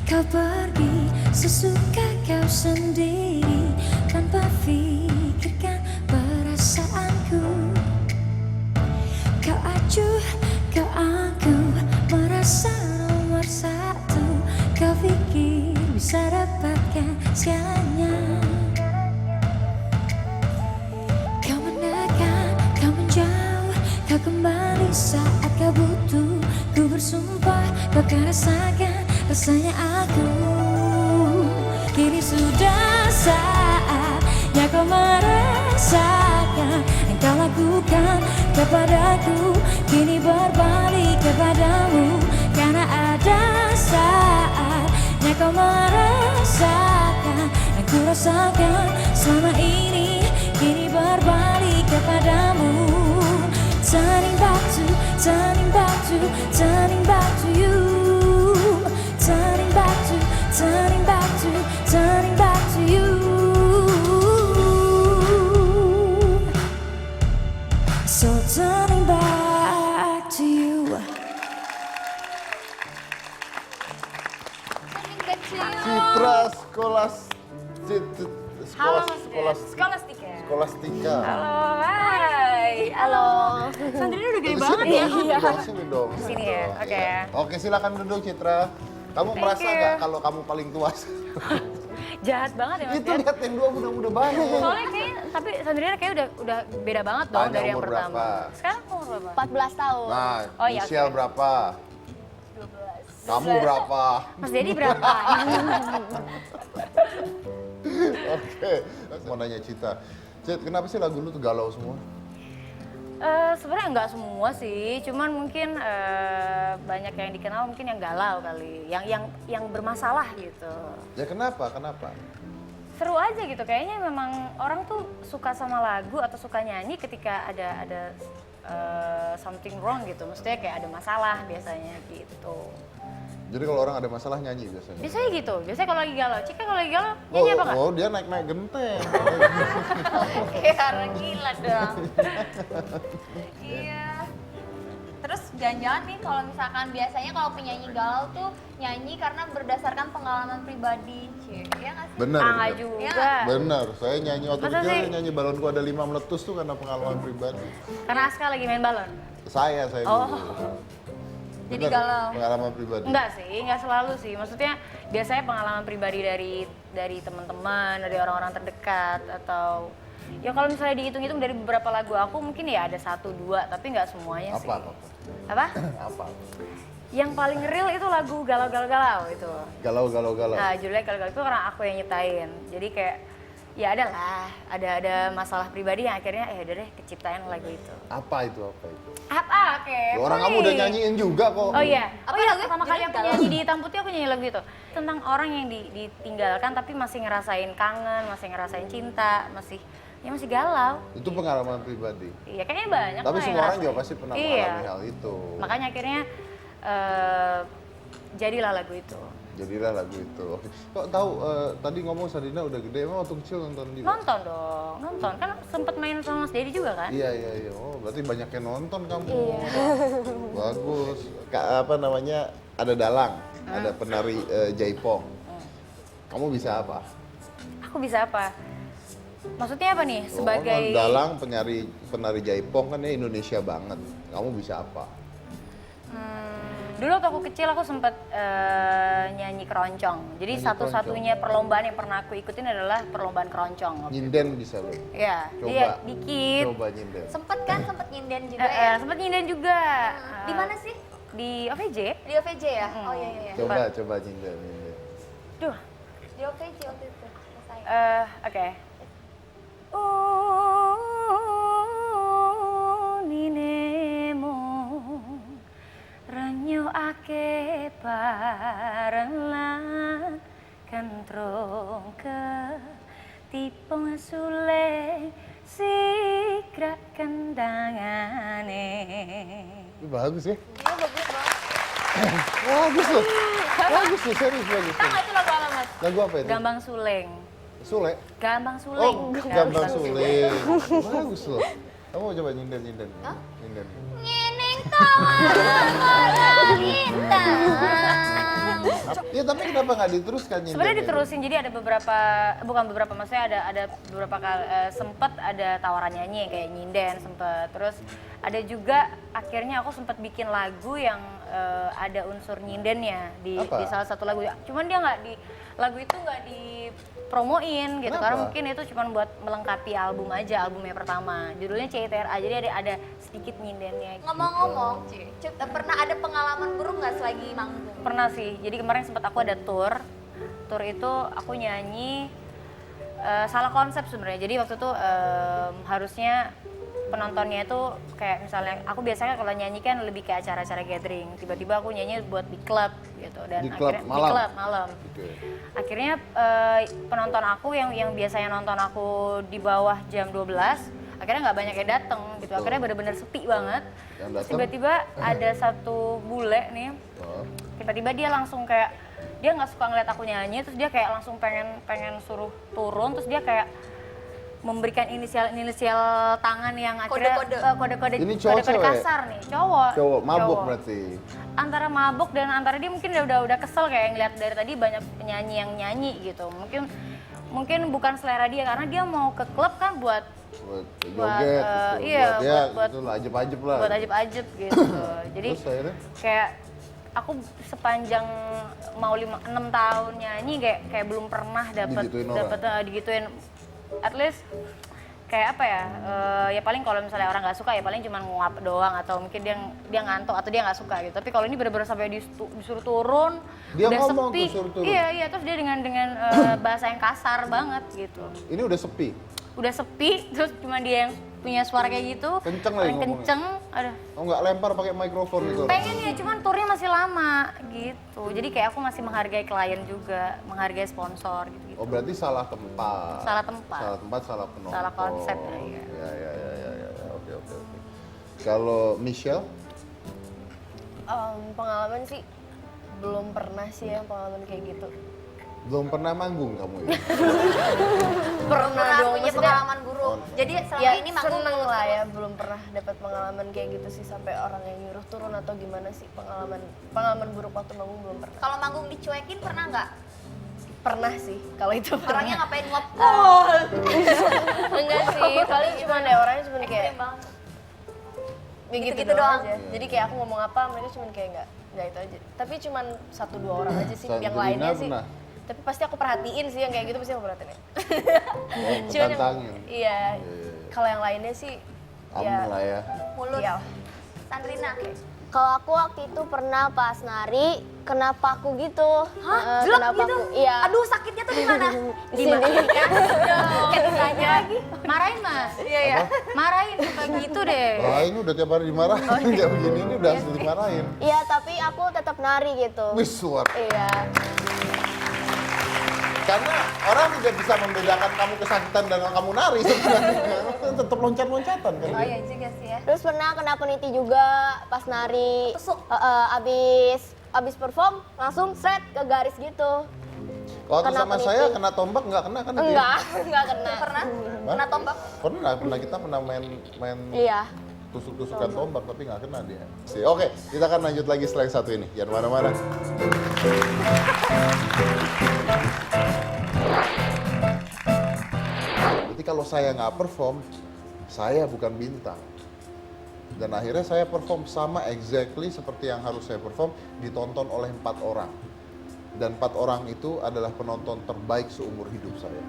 Kau pergi sesuka kau sendiri tanpa pikirkan perasaanku. Kau acuh, kau aku merasa nomor satu. Kau pikir bisa dapatkan segalanya. Kau menekan, kau menjauh, kau kembali saat kau butuh. Ku bersumpah kau akan rasakan rasanya aku. Kini sudah saatnya kau merasakan yang kau lakukan kepadaku. Kini berbalik kepadamu, karena ada saatnya kau merasakan yang ku rasakan selama ini. Kini berbalik kepadamu. Turning back to, turning back to, turning back to you. Turning back to, turning back to, turning back to you. So turning back to you. Turning back to you. Citra Skolastika. Skolastika. Halo, hai. Halo. Sandrina udah gede banget ya. Sini dong. Sini ya, oke. Oke, silakan duduk Citra. Kamu Thank merasa you. nggak kalau kamu paling tua? Jahat banget ya Mas. Itu Fiat. lihat yang dua muda-muda banget. Soalnya kayak, tapi Sandrina kayak udah beda banget dong Tanya dari yang umur pertama. berapa? Sekarang umur berapa? 14 tahun. Nah, Oh, iya, Michelle oke. berapa? 12. Kamu berapa? Mas Dedi berapa? Oke, mau nanya Cita. Cit, kenapa sih lagu lu tuh galau semua? Sebenarnya nggak semua sih, cuman mungkin banyak yang dikenal mungkin yang galau kali, yang bermasalah gitu. Ya kenapa? Kenapa? Seru aja gitu, kayaknya memang orang tuh suka sama lagu atau suka nyanyi ketika ada something wrong gitu, maksudnya kayak ada masalah biasanya gitu. Jadi kalau orang ada masalah nyanyi biasanya? Biasanya gitu, biasanya kalau lagi galau. Cika kalau lagi galau nyanyi apa nggak? Oh, dia naik-naik genteng. Kayak orang gila dong. Iya. Terus jangan-jangan nih kalau misalkan biasanya kalau penyanyi galau tuh nyanyi karena berdasarkan pengalaman pribadi. Iya nggak sih? Bener, Ah, nggak bener. juga. Bener, saya nyanyi waktu Masa kecil, sih? nyanyi balonku ada 5 meletus tuh karena pengalaman pribadi. Karena Aska lagi main balon. Saya Oh. dulu. Jadi Bener, galau. pengalaman pribadi. Enggak sih, enggak selalu sih. Maksudnya biasanya pengalaman pribadi dari teman-teman, dari orang-orang terdekat atau ya kalau misalnya dihitung-hitung dari beberapa lagu aku mungkin ya ada 1-2 tapi nggak semuanya sih. Apa? Apa? Apa? Yang paling real itu lagu galau-galau itu. Galau. Nah, judulnya galau-galau itu karena aku yang nyiptain. Jadi kayak ya ada masalah pribadi yang akhirnya udah deh keciptain lagu itu. Apa itu? Apa? Oke. Ya, orang kamu udah nyanyiin juga kok. Oh iya, Apa oh iya lagunya? pertama kali Jadi aku galau. nyanyi di Hitam Putih aku nyanyi lagu itu tentang orang yang ditinggalkan tapi masih ngerasain kangen, masih ngerasain cinta, masih galau. Itu pengalaman pribadi. Iya kayaknya banyak Tapi lah yang semua orang ngerasain. juga pasti pernah Iya. mengalami hal itu. Makanya akhirnya jadilah lagu itu. Jadilah lagu itu. Oke. Kok tahu tadi ngomong Sandrina udah gede, emang waktu kecil nonton juga? Nonton dong, nonton kan sempet main sama Mas Dedi juga kan? Iya. Oh, berarti banyak yang nonton kamu. Iya. Bagus. Apa namanya? Ada dalang, ada penari jaipong. Kamu bisa apa? Aku bisa apa? Maksudnya apa nih? Oh, Sebagai dalang, penari jaipong kan ya Indonesia banget. Kamu bisa apa? Dulu waktu aku kecil aku sempet nyanyi keroncong. Jadi Nyanyi satu-satunya perlombaan yang pernah aku ikutin adalah perlombaan keroncong. Nyinden bisa loh. Iya, Coba. iya dikit. Coba nyinden. Sempet nyinden juga ya? Sempet nyinden juga. Di mana sih? Di OVJ. Di OVJ ya? Oh iya. Coba nyinden. Duh, Di OVJ waktu itu. Saya. oke. Ninemo ranyo ake parenlan kentrong ke tipong suleng sikrak kendangane. Ini bagus ya? Iya bagus banget. Bagus loh. Bagus loh, serius bagus. Tahu nggak itu lagu apa mas? Lagu apa itu? Gambang Suleng. Sule? Gambang Suleng. Oh, Nggak Gambang usah Suling. Bagus loh. Kamu mau coba nyinden? Nyinden. Ngineng tawa para bintang. Iya, tapi kenapa nggak diteruskan nyindennya? Sebenarnya diterusin, jadi ada bukan beberapa, maksudnya ada beberapa kali sempet ada tawaran nyanyi kayak nyinden sempet. Terus ada juga akhirnya aku sempet bikin lagu yang ada unsur nyindennya di salah satu lagu. Cuman dia lagu itu nggak dipromoin gitu. Kenapa? Karena mungkin itu cuma buat melengkapi albumnya pertama. Judulnya CTRA, jadi ada sedikit nyindennya. Ngomong-ngomong, pernah ada pengalaman buruk nggak selagi manggung? Pernah sih, jadi kemarin sempat aku ada tour itu aku nyanyi salah konsep sebenarnya. Jadi waktu itu harusnya penontonnya itu kayak misalnya aku biasanya kalau nyanyi kan lebih kayak acara-acara gathering, tiba-tiba aku nyanyi buat di klub gitu dan Di klub akhirnya malam? di klub malam. Oke. Akhirnya penonton aku yang biasanya nonton aku di bawah jam 12 akhirnya nggak banyak yang dateng gitu. Betul. Akhirnya bener-bener sepi banget. Yang Terus dateng? tiba-tiba ada satu bule nih, Oh. tiba-tiba dia langsung kayak dia nggak suka ngeliat aku nyanyi, terus dia kayak langsung pengen suruh turun, terus dia kayak memberikan inisial tangan yang akhirnya kode-kode Ini cowok cewek? kasar nih, cowok. Cowok mabuk berarti. Antara mabuk dan antara dia mungkin udah kesel kayak ngeliat dari tadi banyak penyanyi yang nyanyi gitu. Mungkin bukan selera dia karena dia mau ke klub kan buat Joget, iya, buat ya buat gitu lah, ajeb-ajeb lah. buat ajeb-ajeb gitu. Jadi Terus akhirnya? kayak aku sepanjang mau 6 tahun nyanyi kayak belum pernah Digituin orang? digituin. At least kayak apa ya? Ya paling kalau misalnya orang nggak suka ya paling cuma nguap doang atau mungkin dia ngantuk atau dia nggak suka gitu. Tapi kalau ini benar-benar sampai disuruh turun, Dia udah ngomong sepi. tuh suruh turun? Iya, terus dia dengan bahasa yang kasar banget gitu. Ini udah sepi. Udah sepi, terus cuma dia yang punya suara kayak gitu. Kenceng lagi paling ngomongnya. kenceng, aduh. Oh nggak lempar pakai mikrofon gitu? Pengen ya, cuman turnya masih lama gitu. Jadi kayak aku masih menghargai klien juga, menghargai sponsor gitu. Oh berarti salah tempat. Salah tempat. Salah tempat, salah penonton. Salah konsep ya. Ya. Oke. Kalau Michelle? Pengalaman sih belum pernah sih ya pengalaman kayak gitu. Belum pernah manggung kamu ya? Pernah dong, punya maksudnya pengalaman buruk. Jadi selama ya ini manggung seneng terus. lah ya, belum pernah dapat pengalaman kayak gitu sih sampai orang yang nyuruh turun atau gimana sih pengalaman buruk waktu manggung belum pernah. Kalau manggung dicuekin pernah nggak? Pernah sih, kalau itu Orangnya pernah. ngapain ngop? Enggak sih, paling cuman ya orangnya cuman kayak Ekstrim banget. ya gitu, Gitu doang. aja. Jadi kayak aku ngomong apa mereka cuman kayak nggak itu aja. Tapi cuman 1-2 orang aja sih, yang Sandrina lainnya sih. pernah? Tapi pasti aku perhatiin sih yang kayak gitu pasti aku perhatiin. Oh, Cuman yang- tantangin. Iya. Kalau yang lainnya sih Aman lah ya. Mulut. Iya. Sandrina. Kalau aku waktu itu pernah pas nari kena paku gitu. Hah? Heeh, Jelek kena gitu? paku. Iya. Aduh sakitnya tuh di mana? Di sini. Kayak ditanya lagi, marahin mas. Apa? Marahin suka gitu deh. Oh ini udah tiap hari dimarahin, kayak begini ini udah asli dimarahin. Iya, tapi aku tetap nari gitu. Wis suar. Iya. Karena orang tidak bisa membedakan kamu kesakitan dan kamu nari sebenarnya. Tetap loncat-loncatan kan. Oh iya juga sih ya. Terus pernah kena peniti juga pas nari. Tusuk. Abis perform langsung seret ke garis gitu. Waktu Kena sama peniti. saya kena tombak nggak kena kan itu ya? Enggak kena. Pernah? Hah? Kena tombak? Pernah kita pernah main Iya. tusuk-tusukan tombak tapi nggak kena dia. Oke, kita akan lanjut lagi setelah yang satu ini. Jangan mana-mana. Berarti kalau saya nggak perform, saya bukan bintang. Dan akhirnya saya perform sama exactly seperti yang harus saya perform, ditonton oleh 4 orang. Dan 4 orang itu adalah penonton terbaik seumur hidup saya.